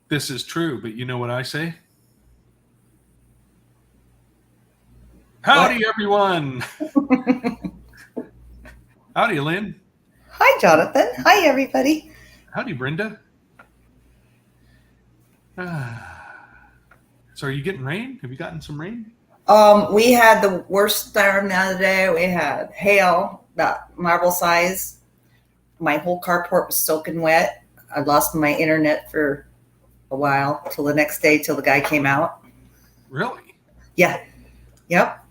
This is true, but you know what I say? What? Howdy, everyone. Howdy, Lynn. Hi, Jonathan. Hi, everybody. Howdy, Brenda. So are you getting rain? Have you gotten some rain? We had the worst storm the other day. We had hail, about marble size. My whole carport was soaking wet. I lost my internet for a while till the next day, till the guy came out. Really? Yeah. Yep.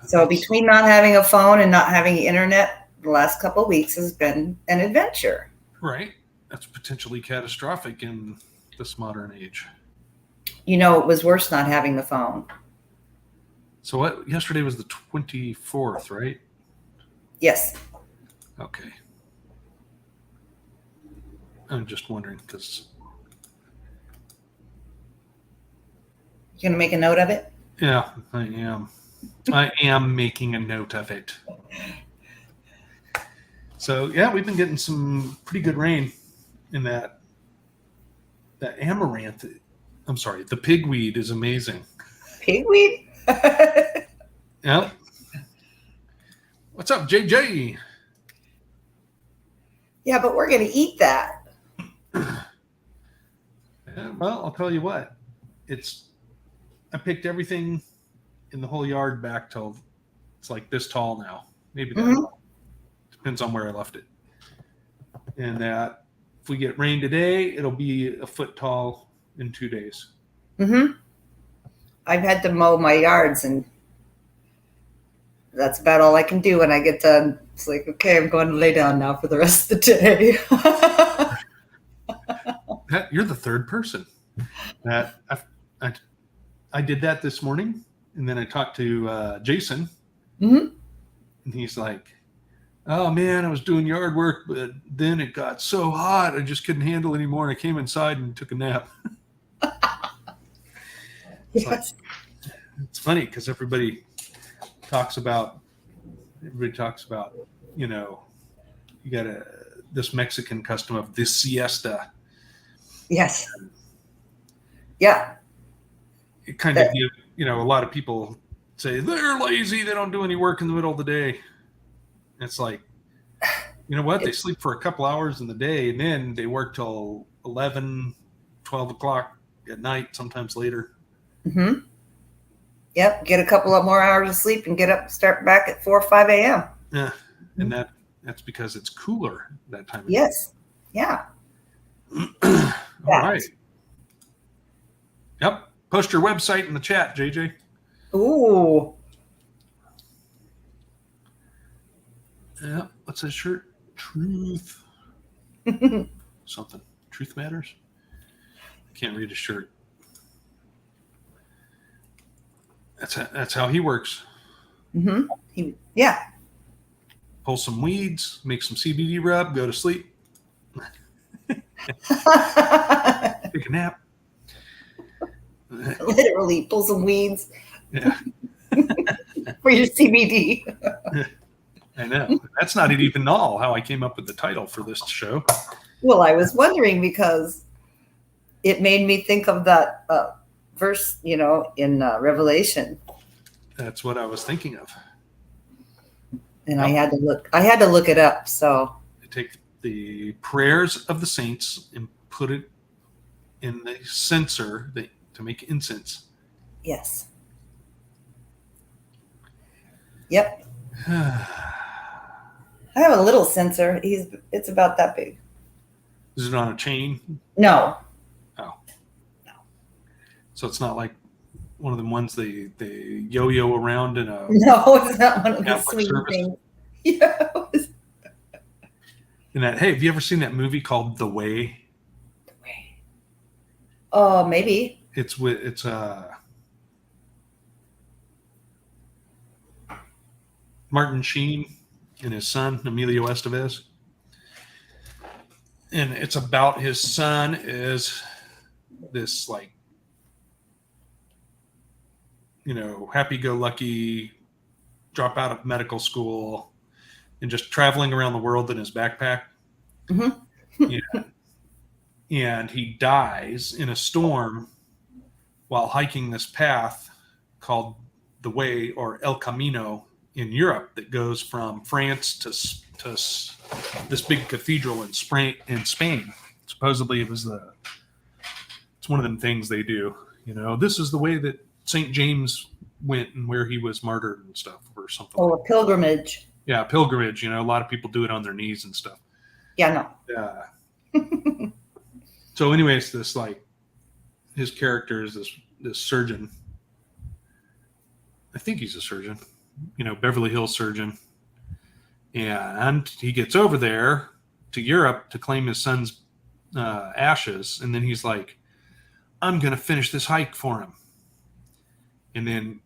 So between not having a phone and not having internet, the last couple of weeks has been an adventure. Right. That's potentially catastrophic in this modern age. You know, it was worse not having the phone. So what? Yesterday was the 24th, right? Yes. Okay. I'm just wondering because, You gonna make a note of it? yeah, I am. I am making a note of it. So yeah, we've been getting some pretty good rain in that amaranth. I'm sorry, the pigweed is amazing. Pigweed? Yep. What's up, JJ? Yeah, but we're gonna eat that. Yeah, well, I'll tell you what. I picked everything in the whole yard back till it's like this tall now. Maybe that tall. Depends on where I left it. And that if we get rain today, it'll be a foot tall in 2 days. I've had to mow my yards, and that's about all I can do when I get done. It's like, okay, I'm going to lay down now for the rest of the day. You're the third person that I did that this morning, and then I talked to Jason, and he's like, "Oh man, I was doing yard work, but then it got so hot I just couldn't handle it anymore, and I came inside and took a nap." Yes. It's funny because everybody talks about, you got this Mexican custom of the siesta. Yes. Yeah. It kind of gives, a lot of people say they're lazy, they don't do any work in the middle of the day. It's like, you know what? They sleep for a couple hours in the day, and then they work till 11, 12 o'clock at night, sometimes later. Yep. Get a couple of more hours of sleep and get up and start back at 4 or 5 a.m. Yeah. And that's because it's cooler that time of day. Yes. Yeah. All right. Yep. Post your website in the chat, JJ. Ooh. Yeah. What's that shirt? Truth. Something. Truth matters. I can't read a shirt. That's how he works. Yeah. Pull some weeds, make some CBD rub, go to sleep. Take a nap. Literally pull some weeds. Yeah. For your CBD. I know. That's not even all how I came up with the title for this show. Well, I was wondering because it made me think of that verse, in Revelation. That's what I was thinking of. And I had to look it up. So I take the prayers of the saints and put it in the censer to make incense. Yes. Yep. I have a little censer. It's about that big. Is it on a chain? No. Oh. No. So it's not like one of the ones they yo-yo around in a... No, it's not one of the Catholic sweet things. Yeah. Hey, have you ever seen that movie called The Way? The Way. Oh, maybe. It's Martin Sheen and his son Emilio Estevez, and it's about his son is this happy-go-lucky, drop out of medical school and just traveling around the world in his backpack. Mm-hmm. Yeah. and he dies in a storm while hiking this path called the Way, or El Camino, in Europe, that goes from France to this big cathedral in Spain. Supposedly, it's one of them things they do. This is the way that St. James went and where he was martyred and stuff, or something. Oh, a pilgrimage. Yeah, pilgrimage. A lot of people do it on their knees and stuff. Yeah, no. Yeah. So, anyways, his character is this surgeon. I think he's a surgeon, Beverly Hills surgeon. And he gets over there to Europe to claim his son's ashes. And then he's like, I'm going to finish this hike for him. And then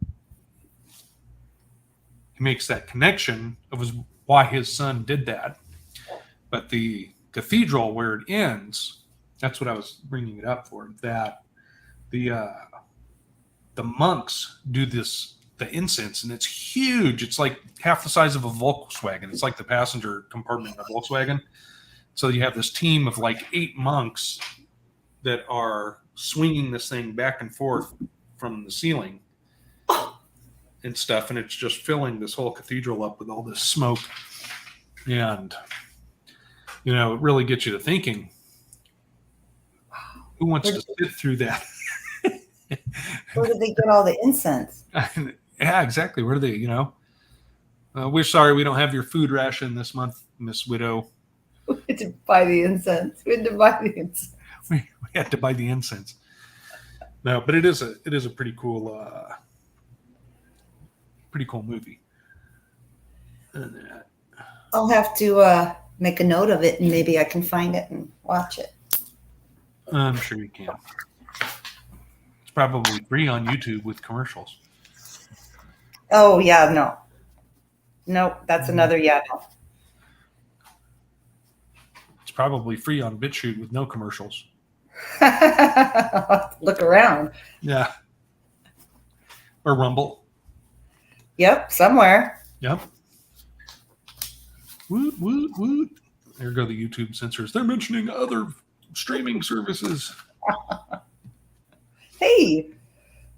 he makes that connection of why his son did that. But the cathedral where it ends, that's what I was bringing it up for, that the monks do the incense, and it's huge. It's like half the size of a Volkswagen. It's like the passenger compartment of a Volkswagen. So you have this team of like 8 monks that are swinging this thing back and forth from the ceiling and stuff, and it's just filling this whole cathedral up with all this smoke. And it really gets you to thinking, who wants to sit through that? Where did they get all the incense? Yeah, exactly. Where do they, we're sorry we don't have your food ration this month, Miss Widow. We had to buy the incense. We had to buy the incense. No, but it is a pretty cool movie. I'll have to make a note of it, and maybe I can find it and watch it. I'm sure you can. It's probably free on YouTube with commercials. Oh, yeah, no, that's another, no. It's probably free on BitChute with no commercials. Look around. Yeah. Or Rumble. Yep, somewhere. Yep. Woot, woot, woot. There go the YouTube censors. They're mentioning other streaming services. Hey,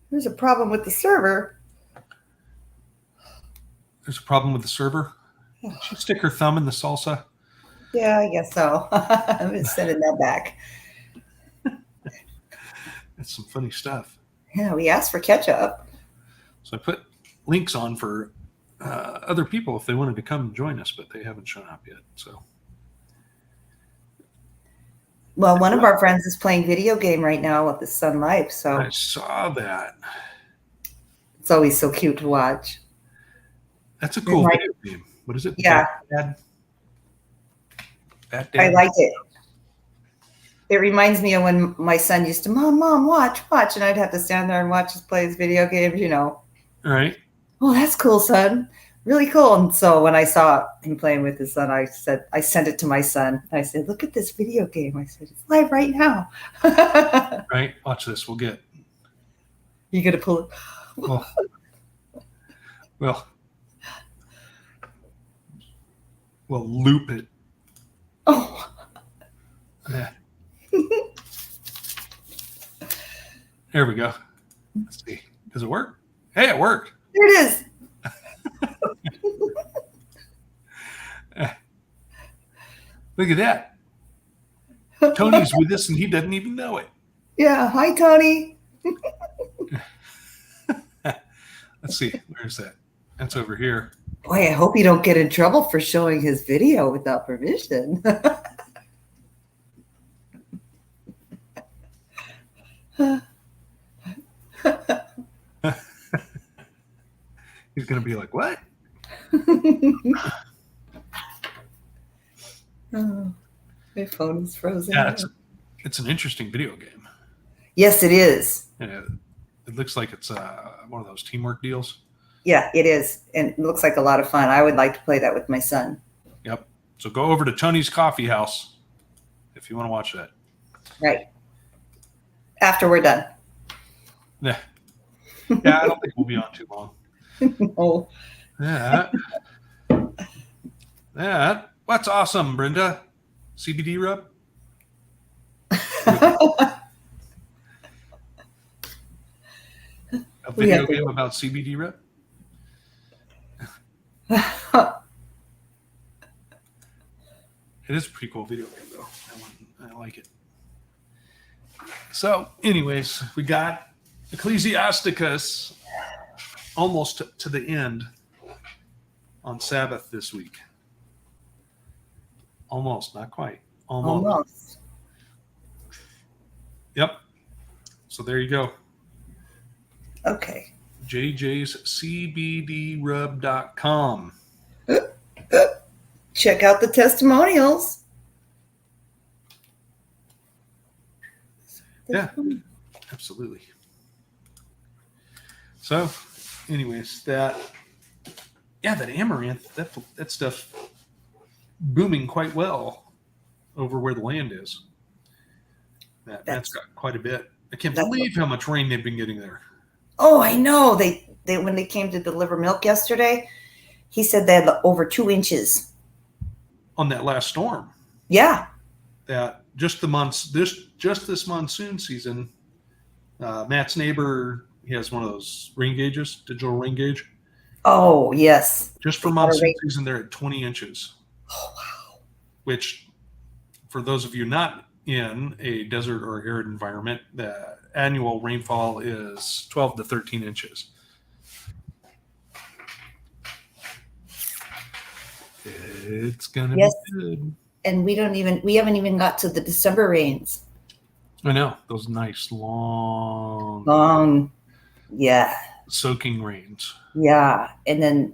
there's a problem with the server. There's a problem with the server? Did she stick her thumb in the salsa? Yeah, I guess so. I've been sending that back. That's some funny stuff. Yeah, we asked for ketchup. So I put links on for other people if they wanted to come and join us, but they haven't shown up yet. So, well, one of our friends is playing video game right now with his son Life. So I saw that. It's always so cute to watch. That's a cool video game. What is it? Yeah. Bat Dad? I like it. It reminds me of when my son used to, Mom, watch. And I'd have to stand there and watch us play his video games, All right. Oh, that's cool, son. Really cool. And so when I saw him playing with his son, I sent it to my son. I said, look at this video game. I said, it's live right now. Right. Watch this. We'll get. You got to pull it. Well, we'll loop it. Oh. Yeah. There we go. Let's see. Does it work? Hey, it worked. There it is. Look at that. Tony's with us and he doesn't even know it. Yeah. Hi, Tony. Let's see. Where's that? That's over here. Boy, I hope you don't get in trouble for showing his video without permission. He's going to be like, what? Oh, my phone is frozen. Yeah, it's an interesting video game. Yes, it is. And it looks like it's one of those teamwork deals. Yeah, it is. And it looks like a lot of fun. I would like to play that with my son. Yep. So go over to Tony's Coffee House if you want to watch that. Right. After we're done. Yeah. Yeah, I don't think we'll be on too long. Oh. Yeah. Yeah. What's awesome, Brenda? CBD rub? A We video have to- game about CBD rub. It is a pretty cool video game, though. I like it. So, anyways, we got Ecclesiasticus almost to the end on Sabbath this week. Almost, not quite. Almost. Yep. So there you go. Okay. JJ'sCBDrub.com. Check out the testimonials. Yeah, absolutely. So, anyways, that amaranth, that stuff booming quite well over where the land is. That's got quite a bit. I can't believe how much rain they've been getting there. Oh, I know. They when they came to deliver milk yesterday, he said they had over 2 inches. On that last storm. Yeah. That just this monsoon season, Matt's neighbor, he has one of those rain gauges, digital rain gauge. Oh, yes. Just for monsoon season, they're at 20 inches. Oh, wow. Which, for those of you not in a desert or arid environment, the annual rainfall is 12 to 13 inches. It's gonna be good. And we haven't even got to the December rains. I know, those nice long yeah, soaking rains. Yeah. And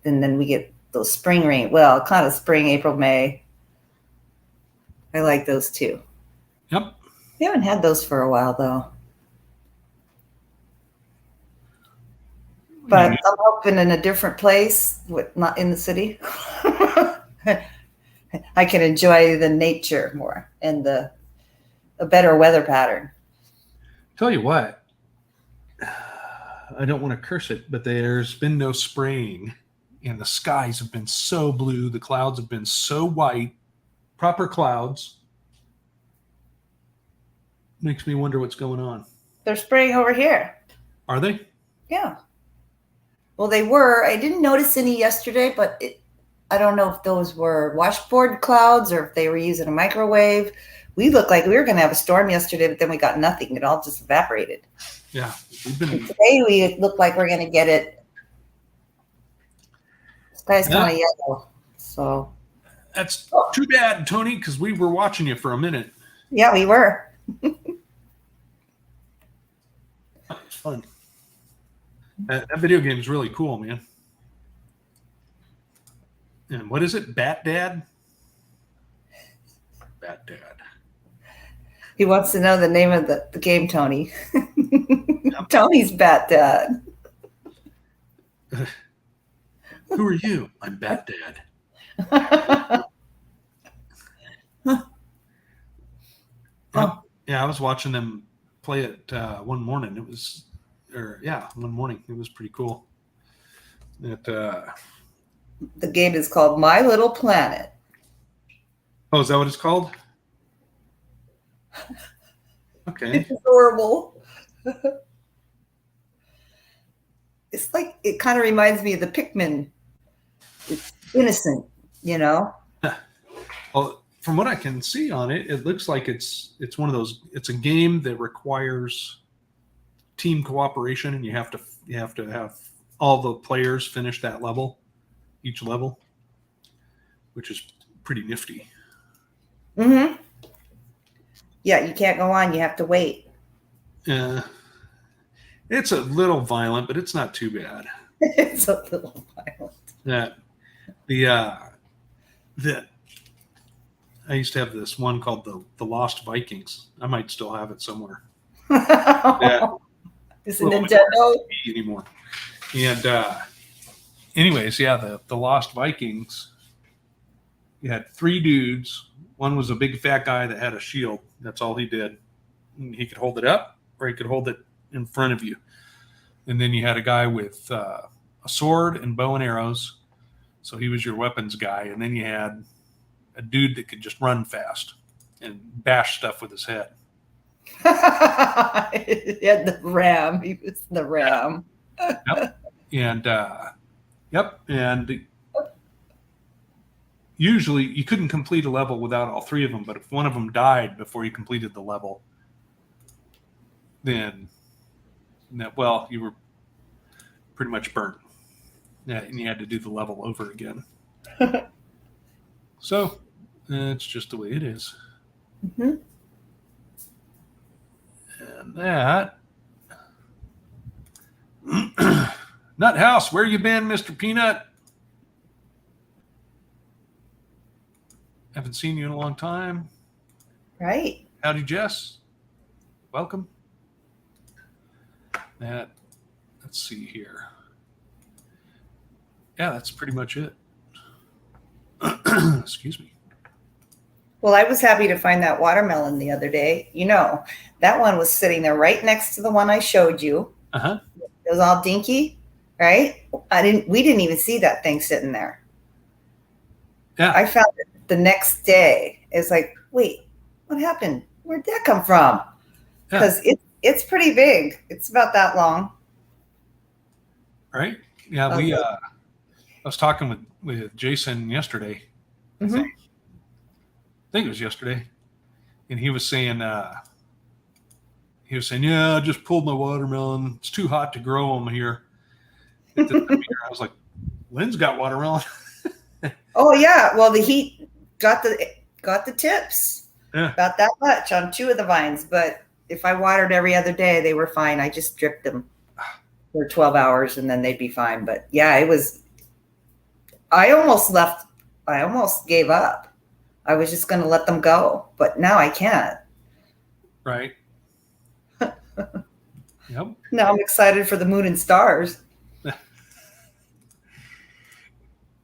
then we get those spring rain. Well, kind of spring, April, May. I like those too. Yep. We haven't had those for a while though. But I'm hoping in a different place, not in the city. I can enjoy the nature more and a better weather pattern. Tell you what, I don't want to curse it, but there's been no spraying, and the skies have been so blue, the clouds have been so white, proper clouds. Makes me wonder what's going on. They're spraying over here. Are they? Yeah. Well, they were. I didn't notice any yesterday, but I don't know if those were washboard clouds or if they were using a microwave. We looked like we were going to have a storm yesterday, but then we got nothing. It all just evaporated. Yeah. Today we look like we're going to get it. The sky's kind of yellow. So that's too bad, Tony, because we were watching you for a minute. Yeah, we were. That was fun. That video game is really cool, man. And what is it? Bat Dad? Bat Dad. He wants to know the name of the game, Tony. Tony's Bat Dad. Who are you? I'm Bat Dad. Yeah, I was watching them play it one morning. One morning. It was pretty cool. The game is called My Little Planet. Oh, is that what it's called? Okay. It's adorable. It's like, it kind of reminds me of the Pikmin. It's innocent, you know? Well, from what I can see on it, it looks like it's one of those. It's a game that requires team cooperation, and you have to have all the players finish that level, each level, which is pretty nifty. Mm-hmm. Yeah, you can't go on. You have to wait. It's a little violent, but it's not too bad. It's a little violent. I used to have this one called the Lost Vikings. I might still have it somewhere. It's a Nintendo anymore. And anyways, the Lost Vikings. You had 3 dudes. One was a big fat guy that had a shield. That's all he did. And he could hold it up, or he could hold it in front of you. And then you had a guy with a sword and bow and arrows. So he was your weapons guy. And then you had a dude that could just run fast and bash stuff with his head. He had the ram. He was the ram. Yep. And yep. And usually you couldn't complete a level without all three of them, but if one of them died before you completed the level, then well, you were pretty much burnt. Yeah, and you had to do the level over again. So it's just the way it is. Mm-hmm. And that Nut House, where you been, Mr. Peanut? Haven't seen you in a long time. Right. Howdy, Jess. Welcome. That, let's see here. Yeah, that's pretty much it. Excuse me. Well, I was happy to find that watermelon the other day. You know, that one was sitting there right next to the one I showed you. Uh-huh. It was all dinky, right? We didn't even see that thing sitting there. Yeah. I found it the next day. It's like, wait, what happened? Where'd that come from? Because it's pretty big. It's about that long. Right? Yeah, I was talking with Jason yesterday. Mm-hmm. I think it was yesterday. And he was saying, yeah, I just pulled my watermelon. It's too hot to grow them here. I was like, Lynn's got watermelon. Oh yeah. Well, the heat got the tips. Yeah. About that much on two of the vines. But if I watered every other day, they were fine. I just dripped them for 12 hours and then they'd be fine. But yeah, I almost gave up. I was just going to let them go, but now I can't. Right. Yep. Now I'm excited for the moon and stars.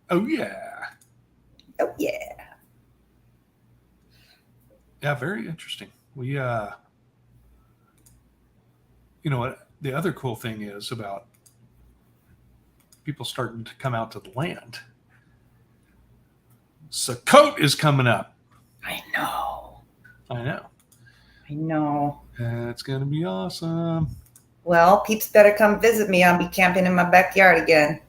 Oh, yeah. Oh, yeah. Yeah, very interesting. We, you know what? The other cool thing is about people starting to come out to the land. Sukkot is coming up. I know. It's going to be awesome. Well, peeps better come visit me. I'll be camping in my backyard again.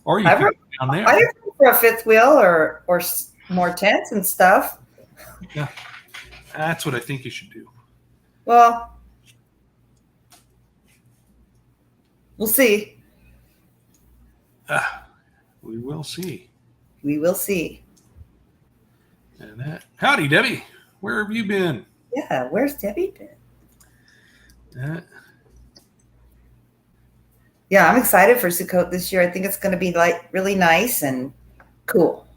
Or you can go down there. I didn't for a fifth wheel or more tents and stuff. Yeah, that's what I think you should do. Well, we'll see. We will see. We will see. And howdy, Debbie. Where have you been? Yeah, where's Debbie been? Yeah, I'm excited for Sukkot this year. I think it's going to be really nice and cool.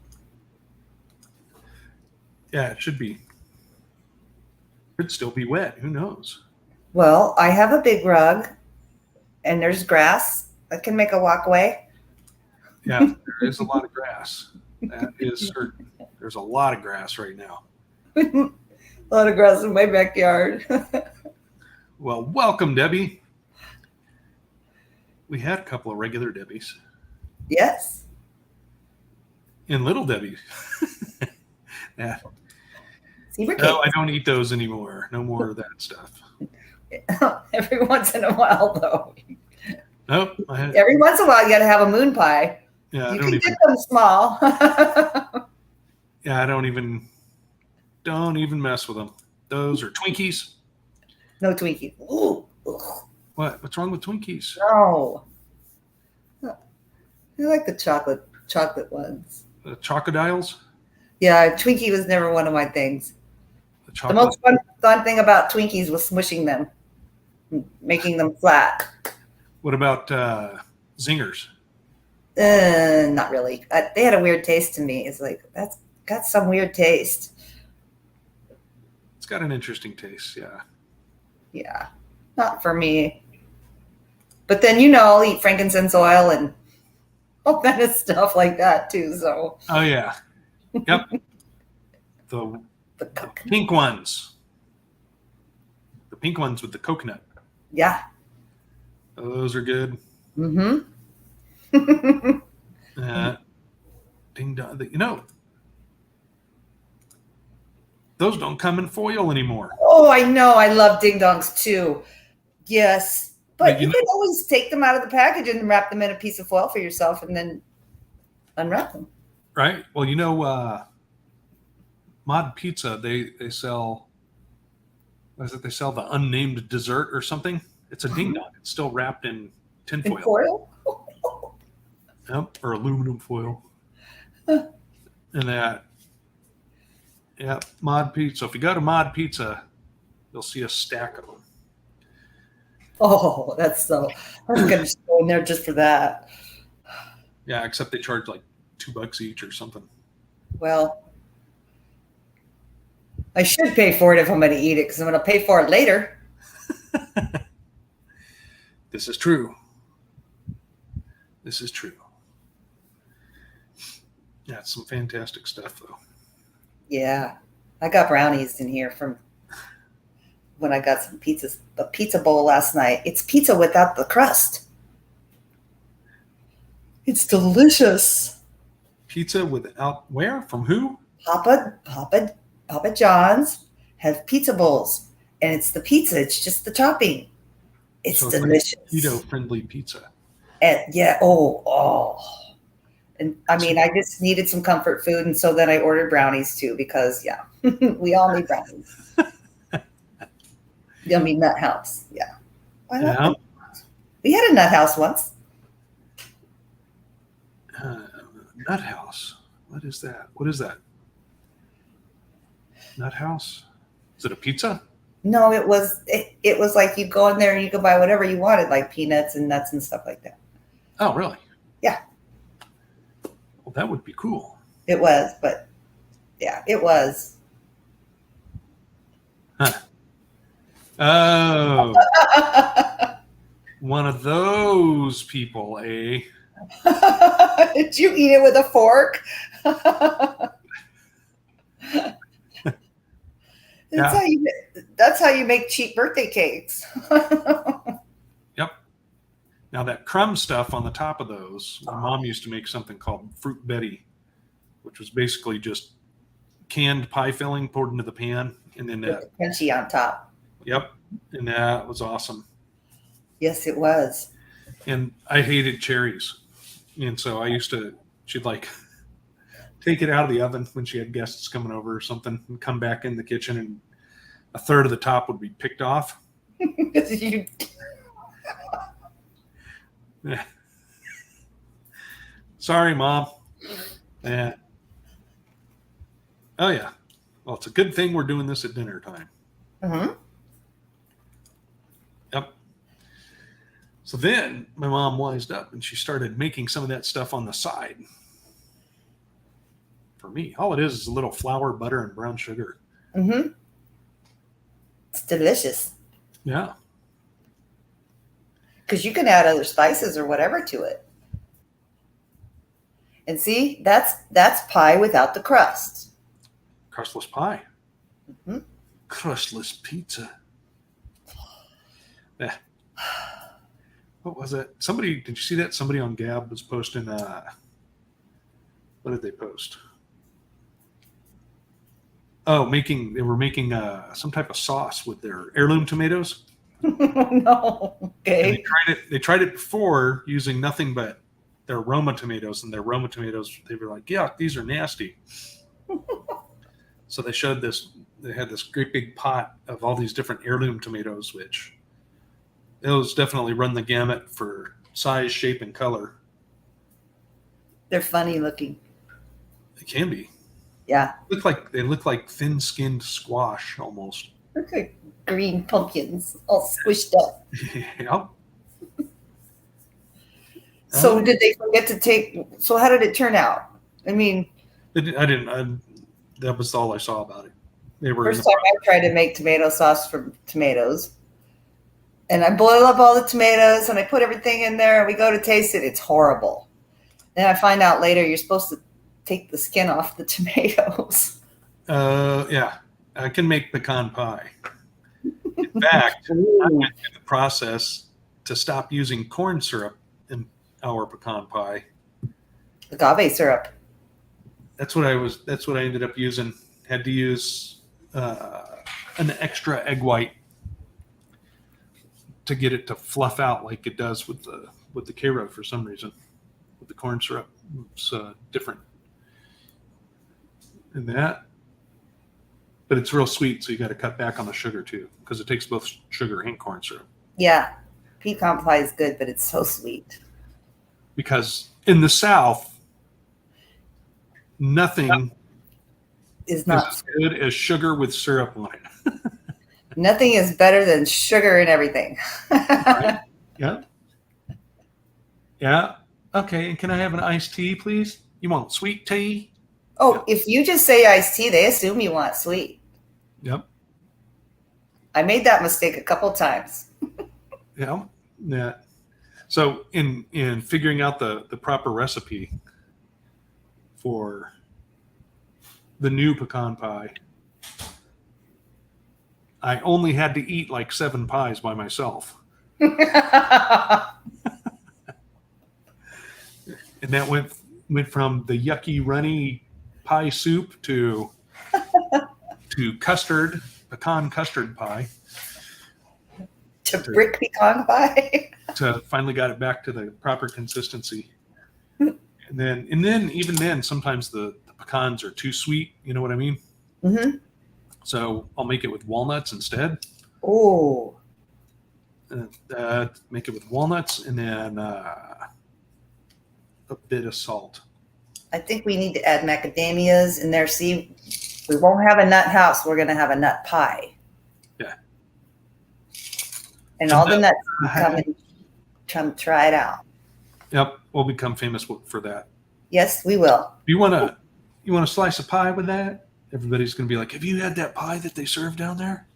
Yeah, it should be. Could still be wet. Who knows? Well, I have a big rug, and there's grass. I can make a walkway. Yeah, there is a lot of grass. That is certain. There's a lot of grass right now. A lot of grass in my backyard. Well, welcome, Debbie. We had a couple of regular Debbies. Yes. And little Debbie. Yeah. No, I don't eat those anymore. No more of that stuff. Every once in a while, though. Nope. Every once in a while, you got to have a moon pie. Yeah, you can get them small. Yeah, I don't even mess with them. Those are Twinkies. No Twinkies. Ooh. What? What's wrong with Twinkies? No. I like the chocolate ones. The Chocodiles? Yeah, Twinkie was never one of my things. The most fun thing about Twinkies was smushing them, making them flat. What about Zingers? Not really. They had a weird taste to me. It's like, that's got some weird taste. It's got an interesting taste, yeah. Yeah, not for me. But then, I'll eat frankincense oil and all kind of stuff like that too. So. Oh yeah. Yep. The pink ones. The pink ones with the coconut. Yeah. Those are good. Mm-hmm. Ding dong. Those don't come in foil anymore. Oh, I know. I love ding dongs too. Yes. But you know, can always take them out of the package and wrap them in a piece of foil for yourself and then unwrap them. right? Well, Mod Pizza, they sell, what is it? They sell the unnamed dessert or something. It's a ding dong. It's still wrapped in tinfoil. In foil? Yep, or aluminum foil. And that, yeah, Mod Pizza. If you go to Mod Pizza, you'll see a stack of them. Oh, that's so. I'm going to go in there just for that. Yeah, except they charge like $2 each or something. Well, I should pay for it if I'm going to eat it because I'm going to pay for it later. This is true. This is true. Yeah, it's some fantastic stuff, though. Yeah. I got brownies in here from when I got some pizzas, a pizza bowl last night. It's pizza without the crust. It's delicious. Pizza without where? From who? Papa John's have pizza bowls, and it's the pizza. It's just the topping. It's So delicious. Like keto-friendly pizza. And yeah. Oh. And I mean, I just needed some comfort food, and so then I ordered brownies too because yeah, we all need brownies. Yummy nut house. Yeah. Why not? Yeah. We had a nut house once. Nut House. What is that? What is that? Nut House? Is it a pizza? No, it was like you go in there and you could buy whatever you wanted, like peanuts and nuts and stuff like that. Oh, really? Yeah. Well, that would be cool. It was, but yeah, it was. Huh. Oh, one of those people, eh? Did you eat it with a fork? Yeah. That's how you make cheap birthday cakes. Yep. Now that crumb stuff on the top of those, my mom used to make something called Fruit Betty, which was basically just canned pie filling poured into the pan, and then With the crunchy on top. Yep, and that was awesome. Yes, it was. And I hated cherries, and so she'd like take it out of the oven when she had guests coming over or something, and come back in the kitchen, and a third of the top would be picked off. You- Yeah. Sorry, Mom. Yeah. Oh yeah. Well, it's a good thing we're doing this at dinner time. Mhm. Yep. So then my mom wised up and she started making some of that stuff on the side for me. All it is a little flour, butter, and brown sugar. Mhm. It's delicious Yeah. because you can add other spices or whatever to it. And see, that's pie without the crust. Crustless pie. Mhm. Crustless pizza. Yeah. What was it? Did you see that? Somebody on Gab was posting, what did they post? Oh, they were making some type of sauce with their heirloom tomatoes. No. And Okay. they tried it before using nothing but their Roma tomatoes, and their Roma tomatoes, they were like, yeah, these are nasty. So they showed this, they had this great big pot of all these different heirloom tomatoes, which those definitely run the gamut for size, shape, and color. They're funny looking. They can be. Yeah. They look like thin-skinned squash almost. Look like green pumpkins all squished up. Yep. So did they forget to so how did it turn out? I mean, That was all I saw about it. They were first time I tried to make tomato sauce from tomatoes. And I boil up all the tomatoes and I put everything in there and we go to taste it. It's horrible. Then I find out later you're supposed to take the skin off the tomatoes. Yeah, I can make pecan pie. In fact, I went through the process to stop using corn syrup in our pecan pie. Agave syrup. That's what I ended up using. Had to use an extra egg white to get it to fluff out like it does with the Karo for some reason. With the corn syrup, it's different in that. But it's real sweet, so you got to cut back on the sugar too, because it takes both sugar and corn syrup. Yeah, pecan pie is good, but it's so sweet. Because in the South, nothing Is not as good as sugar with syrup on it. Nothing is better than sugar and everything. Right? Yeah. Yeah. Okay. And can I have an iced tea, please? You want sweet tea? Oh, if you just say iced tea, they assume you want sweet. Yep. I made that mistake a couple times. Yeah. Yeah. So in figuring out the proper recipe for the new pecan pie, I only had to eat like 7 pies by myself. And that went from the yucky, runny pie soup to custard, pecan custard pie. To brick pecan pie. To finally got it back to the proper consistency. And then even then, sometimes the pecans are too sweet. You know what I mean? Mm-hmm. So I'll make it with walnuts instead. Oh. Make it with walnuts and then a bit of salt. I think we need to add macadamias in there. See, we won't have a nut house. We're going to have a nut pie. Yeah. And all the nuts come try it out. Yep, we'll become famous for that. Yes, we will. You want a slice of pie with that? Everybody's going to be like, have you had that pie that they serve down there?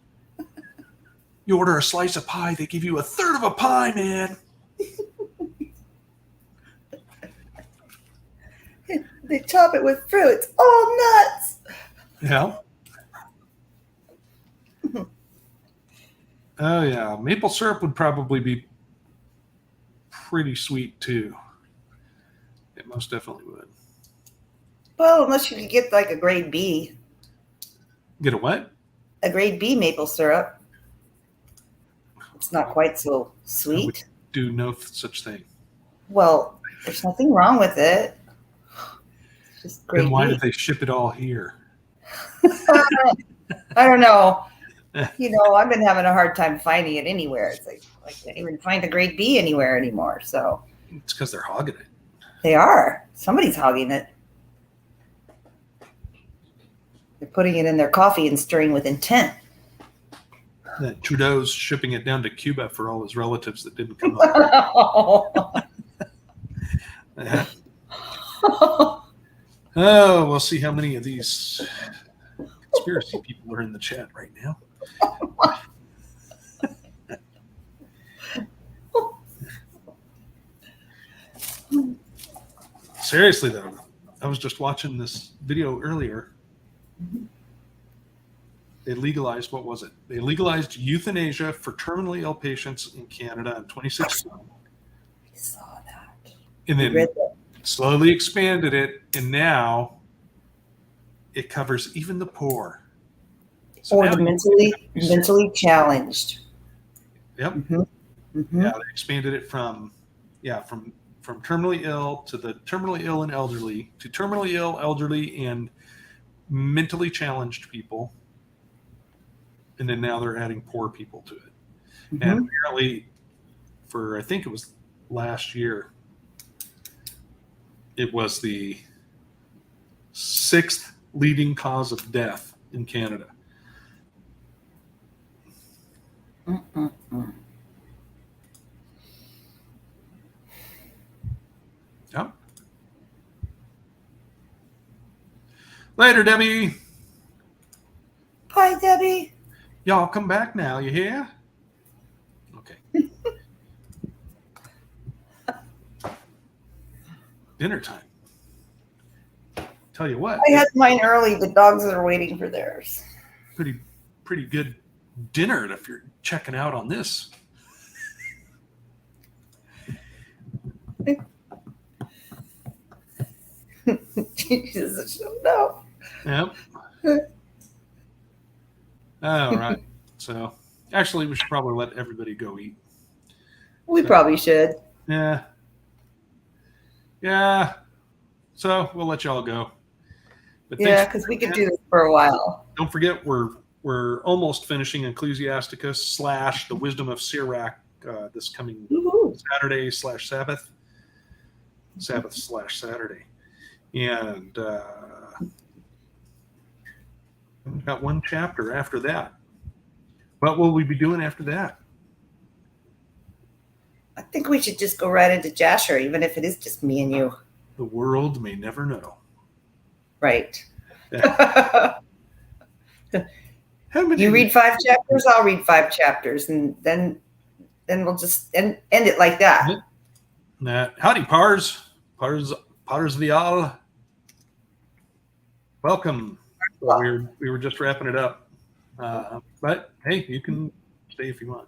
You order a slice of pie, they give you a third of a pie, man. They chop it with fruits. All nuts. Yeah. Oh, yeah. Maple syrup would probably be pretty sweet, too. It most definitely would. Well, unless you could get like a grade B. Get a what? A grade B maple syrup. It's not quite so sweet. Do no such thing. Well, there's nothing wrong with it. It's just grade Then why B. did they ship it all here? I don't know. You know, I've been having a hard time finding it anywhere. It's like I can't even find a grade B anywhere anymore. So It's because they're hogging it. they are. Somebody's hogging it. They're putting it in their coffee and stirring with intent. That Trudeau's shipping it down to Cuba for all his relatives that didn't come up. Yeah. Oh, we'll see how many of these conspiracy people are in the chat right now. Seriously, though, I was just watching this video earlier. They legalized, what was it? They legalized euthanasia for terminally ill patients in Canada in 2016. I saw that. And I then read that. slowly expanded it, and now it covers even the poor. So Or now the you- mentally challenged. Yep. Mm-hmm. Mm-hmm. Yeah, they expanded it from terminally ill to the terminally ill and elderly to terminally ill, elderly, and mentally challenged people. And then now they're adding poor people to it. Mm-hmm. And apparently, I think it was last year, it was the 6th leading cause of death in Canada. Mm-mm-mm. Yep. Later, Debbie. Hi, Debbie. Y'all come back now. You hear? Okay. Dinner time. Tell you what, I had mine early. The dogs are waiting for theirs. pretty good dinner if you're checking out on this. Jesus, no. Yep. All right. So actually, we should probably let everybody go eat. We probably should. Yeah. Yeah. So we'll let y'all go. But Yeah, because we could do this for a while. Don't forget, we're almost finishing Ecclesiasticus / the Wisdom of Sirach this coming Saturday/Sabbath. Sabbath/Saturday. And we've got one chapter after that. What will we be doing after that? I think we should just go right into Jasher, even if it is just me and you. The world may never know. Right. You You read 5 chapters, I'll read 5 chapters, and then we'll just end it like that. Howdy, Pars Vial. Welcome. We were just wrapping it up. But hey, you can stay if you want.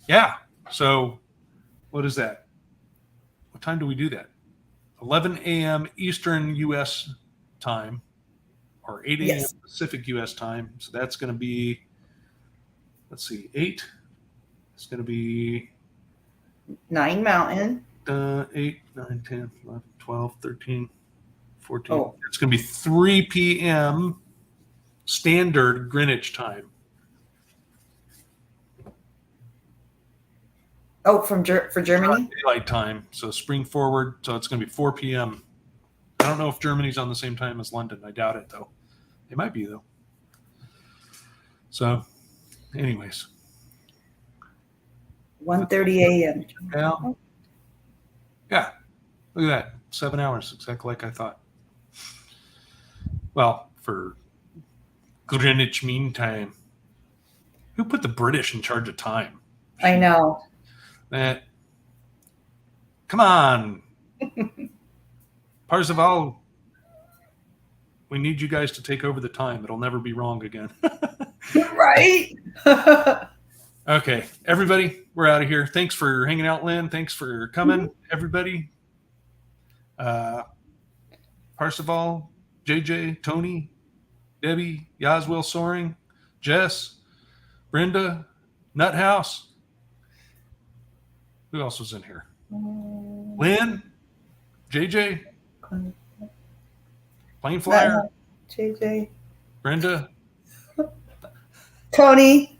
Yeah. So what is that? What time do we do that? 11 a.m. Eastern U.S. time, or 8 a.m. Yes. Pacific U.S. time. So that's going to be, let's see, 8. It's going to be 9 Mountain. 8, 9, 10, 11, 12, 13, 14. Oh. It's going to be 3 p.m. standard Greenwich time. Oh, for Germany? Daylight time. So spring forward. So it's going to be 4 p.m. I don't know if Germany's on the same time as London. I doubt it, though. They might be, though. So, anyways. 1:30 a.m. Yeah. Look at that. 7 hours. Exactly like I thought. Well, for Greenwich Mean Time. Who put the British in charge of time? I know. Come on. Parzival, we need you guys to take over the time. It'll never be wrong again. Right? Okay, everybody, we're out of here. Thanks for hanging out, Lynn. Thanks for coming, everybody. Parzival, JJ, Tony, Debbie, Yaswell Soaring, Jess, Brenda, Nuthouse. Who else was in here? Lynn, JJ, Plane Flyer, JJ, Brenda, Tony,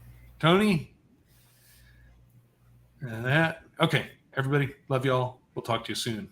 and that. Okay, everybody, love y'all. We'll talk to you soon.